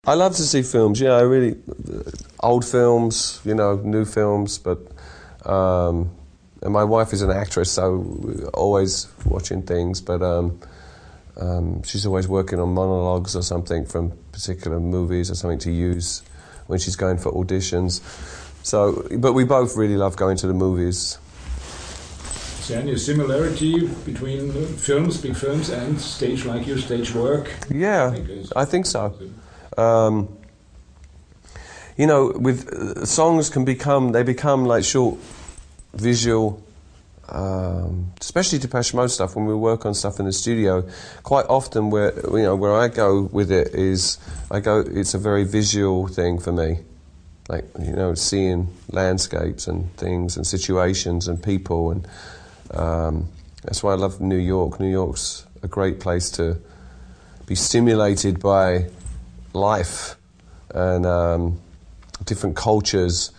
I love to see films. Yeah, I really old films, you know, new films. But and my wife is an actress, so we're always watching things. But she's always working on monologues or something from particular movies or something to use when she's going for auditions. So, but we both really love going to the movies. Is there any similarity between films, big films, and stage like your stage work? Yeah, I think so. You know, with songs they become like short visual, especially Depeche Mode stuff. When we work on stuff in the studio, quite often where I go with it is it's a very visual thing for me, like, you know, seeing landscapes and things and situations and people, and that's why I love New York. New York's a great place to be stimulated by life and different cultures,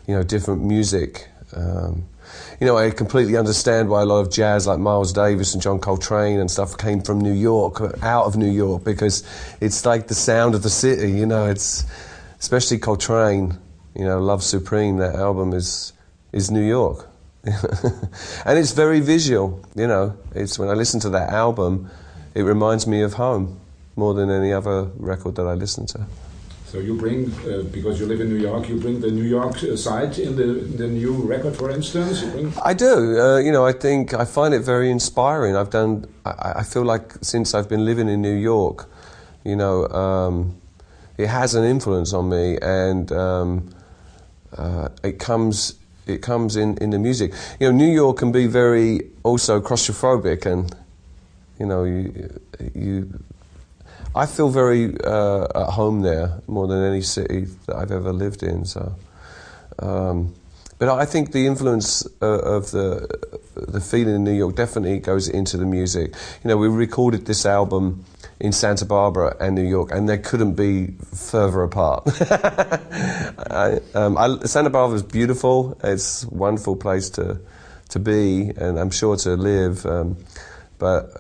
you know, different music. You know, I completely understand why a lot of jazz like Miles Davis and John Coltrane and stuff came from New York, out of New York, because it's like the sound of the city, you know. It's especially Coltrane, you know, Love Supreme, that album is New York. And it's very visual, you know. It's when I listen to that album, it reminds me of home more than any other record that I listen to. So you bring, because you live in New York, you bring the New York side in the new record, for instance? I do. You know, I find it very inspiring. I feel like since I've been living in New York, you know, it has an influence on me, and it comes in the music. You know, New York can be very also claustrophobic, and you know, I feel very at home there more than any city that I've ever lived in. So, but I think the influence of the feeling in New York definitely goes into the music. You know, we recorded this album in Santa Barbara and New York, and they couldn't be further apart. Santa Barbara is beautiful. It's a wonderful place to be, and I'm sure to live. But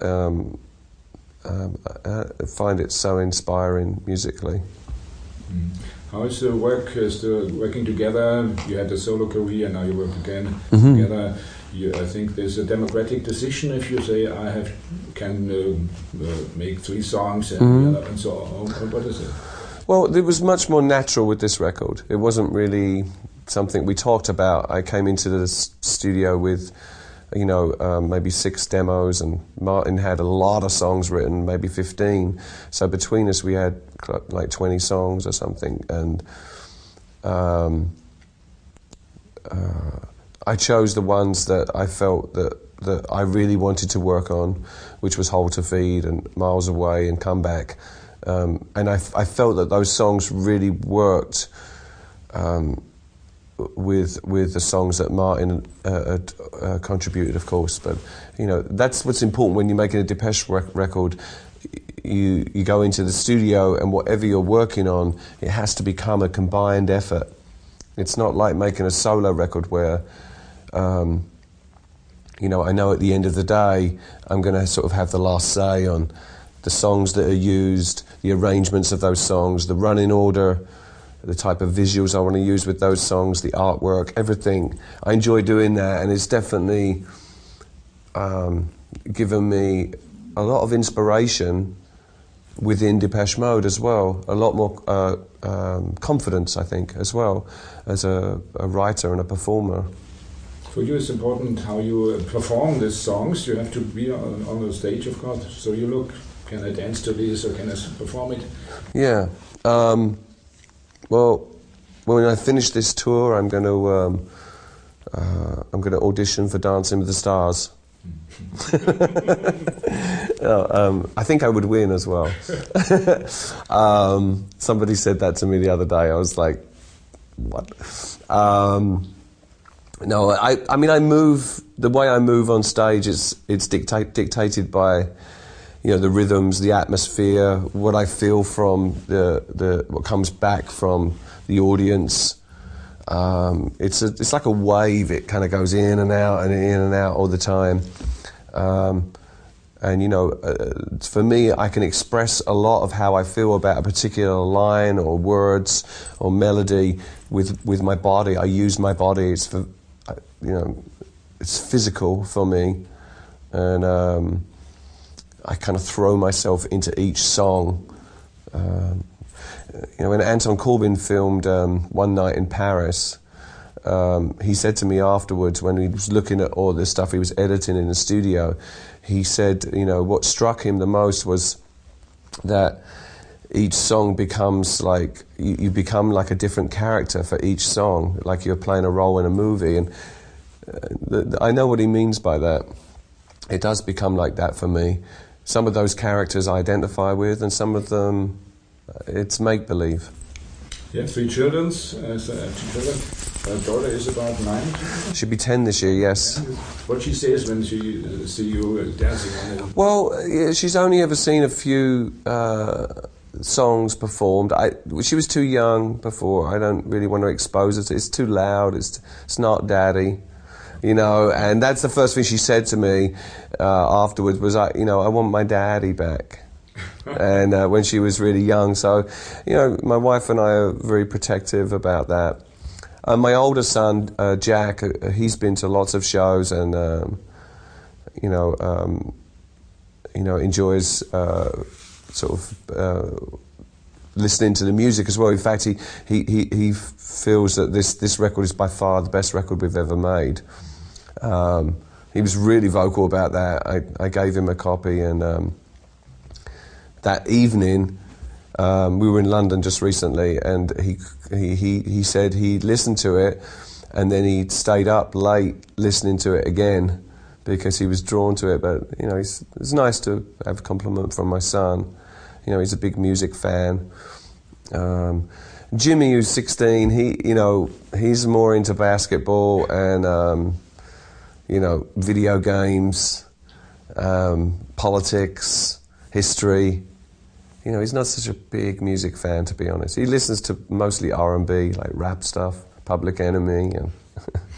I find it so inspiring musically. How is the work, still working together? You had a solo career, now you work again together. I think there's a democratic decision if you say I can make 3 songs and so on. What is it? Well, it was much more natural with this record. It wasn't really something we talked about. I came into the studio with, you know, maybe 6 demos, and Martin had a lot of songs written, maybe 15. So between us, we had like 20 songs or something, and I chose the ones that I felt that I really wanted to work on, which was Hold to Feed and Miles Away and Come Back, and I felt that those songs really worked with the songs that Martin had contributed, of course. But you know, that's what's important when you're making a Depeche record. You go into the studio, and whatever you're working on, it has to become a combined effort. It's not like making a solo record where you know, I know at the end of the day I'm going to sort of have the last say on the songs that are used, the arrangements of those songs, the running order, the type of visuals I want to use with those songs, the artwork, everything. I enjoy doing that, and it's definitely given me a lot of inspiration within Depeche Mode as well, a lot more confidence, I think, as well, as a writer and a performer. For you, it's important how you perform these songs. You have to be on the stage, of course, so you look, can I dance to this or can I perform it? Yeah. Well, when I finish this tour, I'm going to audition for Dancing with the Stars. I think I would win as well. Somebody said that to me the other day. I was like, what? No, I mean, the way I move on stage, it's dictated by, you know, the rhythms, the atmosphere, what I feel from what comes back from the audience. It's like a wave. It kind of goes in and out and in and out all the time. And, you know, for me, I can express a lot of how I feel about a particular line or words or melody with my body. I use my body. It's, for, you know, it's physical for me. And I kind of throw myself into each song. You know, when Anton Corbijn filmed One Night in Paris, he said to me afterwards, when he was looking at all the stuff he was editing in the studio, he said, you know, what struck him the most was that each song becomes like, you become like a different character for each song, like you're playing a role in a movie. And I know what he means by that. It does become like that for me. Some of those characters I identify with, and some of them, it's make-believe. You have 3 children. Her daughter is about 9. She'll be 10 this year, yes. What she says when she see you dancing on it? Well, yeah, she's only ever seen a few songs performed. She was too young before. I don't really want to expose her to it. It's too loud. It's not daddy. You know, and that's the first thing she said to me afterwards was, you know, I want my daddy back. And when she was really young. So, you know, my wife and I are very protective about that. My older son, Jack, he's been to lots of shows and, you know, enjoys sort of listening to the music as well. In fact, he feels that this record is by far the best record we've ever made. He was really vocal about that. I gave him a copy, and that evening we were in London just recently, and he said he listened to it, and then he stayed up late listening to it again because he was drawn to it. But you know, it's nice to have a compliment from my son. You know, he's a big music fan. Jimmy, who's 16, he's more into basketball and you know, video games, politics, history. You know, he's not such a big music fan, to be honest. He listens to mostly R&B, like rap stuff, Public Enemy and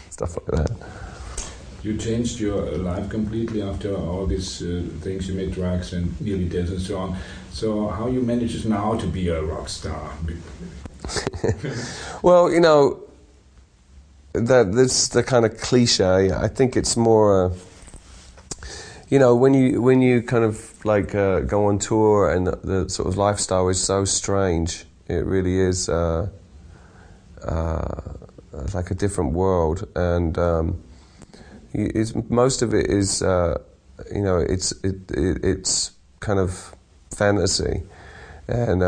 stuff like that. You changed your life completely after all these things. You made drugs and nearly dead and so on. So how you manage now to be a rock star? Well, you know, that's the kind of cliche. I think it's more, you know, when you kind of like go on tour and the sort of lifestyle is so strange. It really is like a different world, and most of it is, you know, it's kind of fantasy, and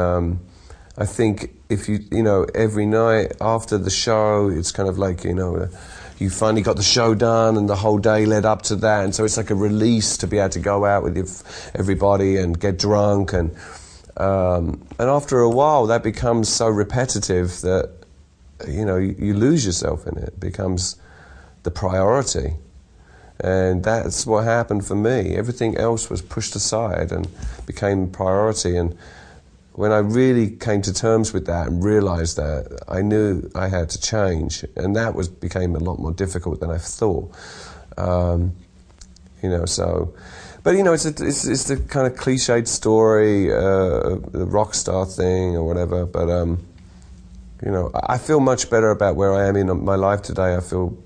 I think if you know, every night after the show, it's kind of like, you know, you finally got the show done and the whole day led up to that, and so it's like a release to be able to go out with everybody and get drunk, and after a while that becomes so repetitive that, you know, you lose yourself in it. It becomes the priority, and that's what happened for me. Everything else was pushed aside and became priority, and when I really came to terms with that and realised that, I knew I had to change, and that became a lot more difficult than I thought. You know, so, but you know, it's the kind of cliched story, the rock star thing or whatever. But you know, I feel much better about where I am in my life today. I feel,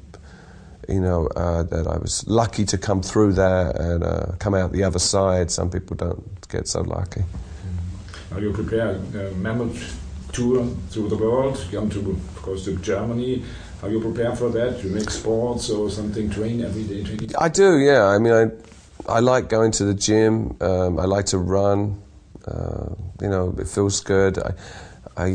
you know, that I was lucky to come through that and come out the other side. Some people don't get so lucky. Now you prepare a mammoth tour through the world. You come to, of course, to Germany. How you prepare for that? You make sports or something? Train every day? Training? I do, yeah. I mean, I like going to the gym. I like to run. You know, it feels good. I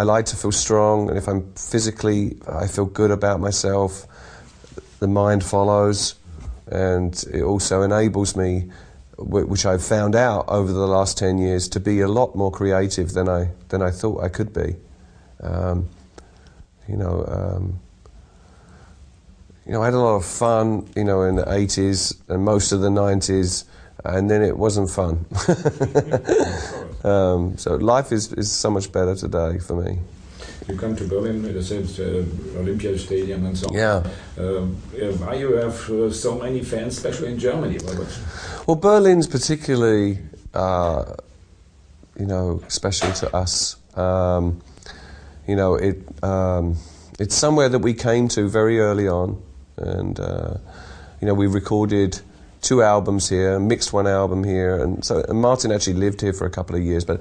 like to feel strong, and if I'm physically, I feel good about myself. The mind follows, and it also enables me, which I've found out over the last 10 years, to be a lot more creative than I thought I could be. You know, I had a lot of fun, you know, in the 80s and most of the 90s, and then it wasn't fun. So life is so much better today for me. You come to Berlin, as I said, Olympia Stadium and so on. Yeah. Why you have so many fans, especially in Germany, Robert? Well, Berlin's particularly, you know, special to us. You know, it's somewhere that we came to very early on, and you know, we recorded 2 albums here, mixed 1 album here, and Martin actually lived here for a couple of years, but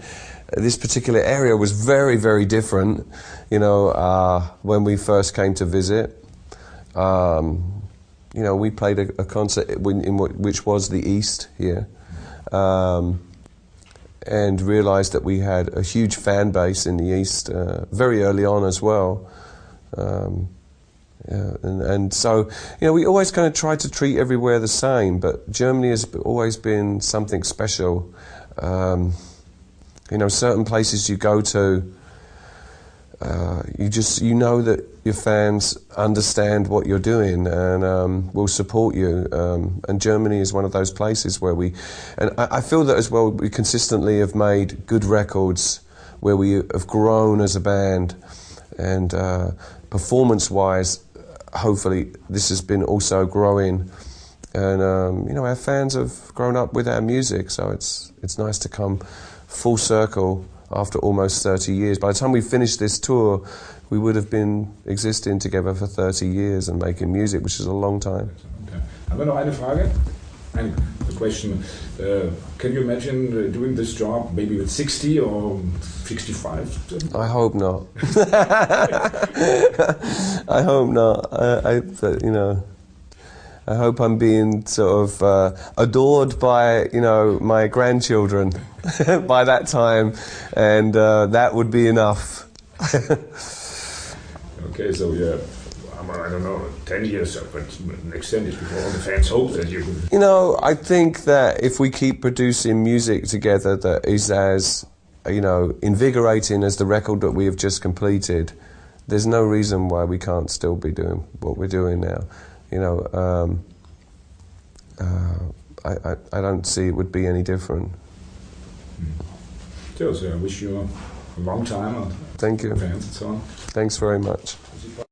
this particular area was very, very different, you know, when we first came to visit. You know, we played a concert which was the East here, and realised that we had a huge fan base in the East very early on as well. Yeah, and so, you know, we always kind of tried to treat everywhere the same, but Germany has always been something special. You know, certain places you go to, you know that your fans understand what you're doing and will support you. And Germany is one of those places where I feel that as well, we consistently have made good records where we have grown as a band, and performance-wise, hopefully this has been also growing, and you know, our fans have grown up with our music, so it's nice to come full circle after almost 30 years. By the time we finished this tour, we would have been existing together for 30 years and making music, which is a long time. Haben wir noch eine Frage? The question, can you imagine doing this job maybe with 60 or 65? I hope not. I hope not. You know, I hope I'm being sort of adored by, you know, my grandchildren by that time, and that would be enough. Okay, so yeah. I don't know, 10 years, but next 10 years before all the fans hope that you could... You know, I think that if we keep producing music together that is as, you know, invigorating as the record that we have just completed, there's no reason why we can't still be doing what we're doing now. You know, I don't see it would be any different. So I wish you a long time. Thank you. Fans and so on. Thanks very much.